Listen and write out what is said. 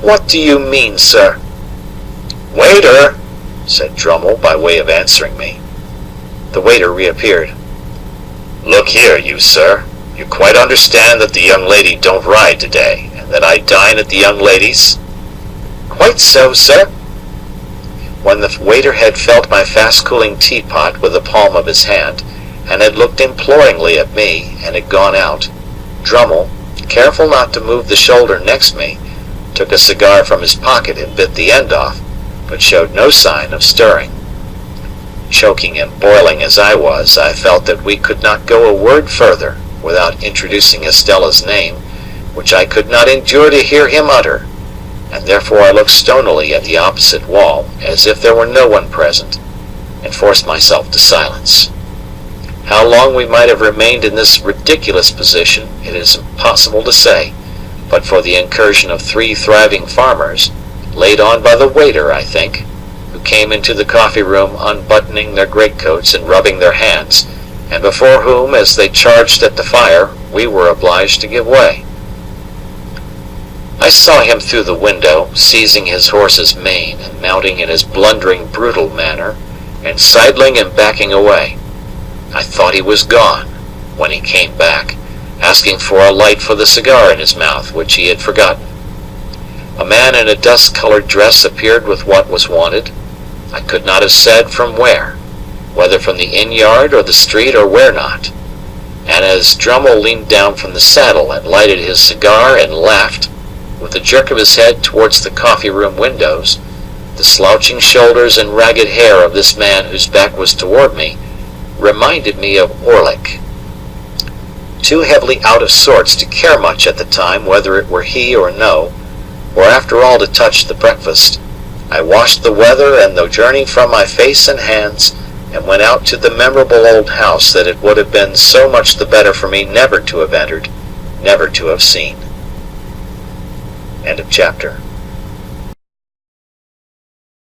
"What do you mean, sir?" "Waiter," said Drummle, by way of answering me. The waiter reappeared. "Look here, you sir, you quite understand that the young lady don't ride today, and that I dine at the young lady's?" "Quite so, sir." When the waiter had felt my fast-cooling teapot with the palm of his hand, and had looked imploringly at me, and had gone out, Drummle, careful not to move the shoulder next me, took a cigar from his pocket and bit the end off, but showed no sign of stirring. Choking and boiling as I was, I felt that we could not go a word further without introducing Estella's name, which I could not endure to hear him utter, and therefore I looked stonily at the opposite wall, as if there were no one present, and forced myself to silence. How long we might have remained in this ridiculous position it is impossible to say, but for the incursion of 3 thriving farmers, laid on by the waiter, I think, who came into the coffee-room unbuttoning their greatcoats and rubbing their hands, and before whom, as they charged at the fire, we were obliged to give way. I saw him through the window, seizing his horse's mane and mounting in his blundering, brutal manner, and sidling and backing away. I thought he was gone, when he came back, asking for a light for the cigar in his mouth, which he had forgotten. A man in a dust-colored dress appeared with what was wanted. I could not have said from where, whether from the inn-yard or the street or where not, and as Drummle leaned down from the saddle and lighted his cigar and laughed, with a jerk of his head towards the coffee-room windows, the slouching shoulders and ragged hair of this man whose back was toward me reminded me of Orlick. Too heavily out of sorts to care much at the time whether it were he or no, or after all to touch the breakfast, I washed the weather and the journey from my face and hands, and went out to the memorable old house that it would have been so much the better for me never to have entered, never to have seen. End of chapter.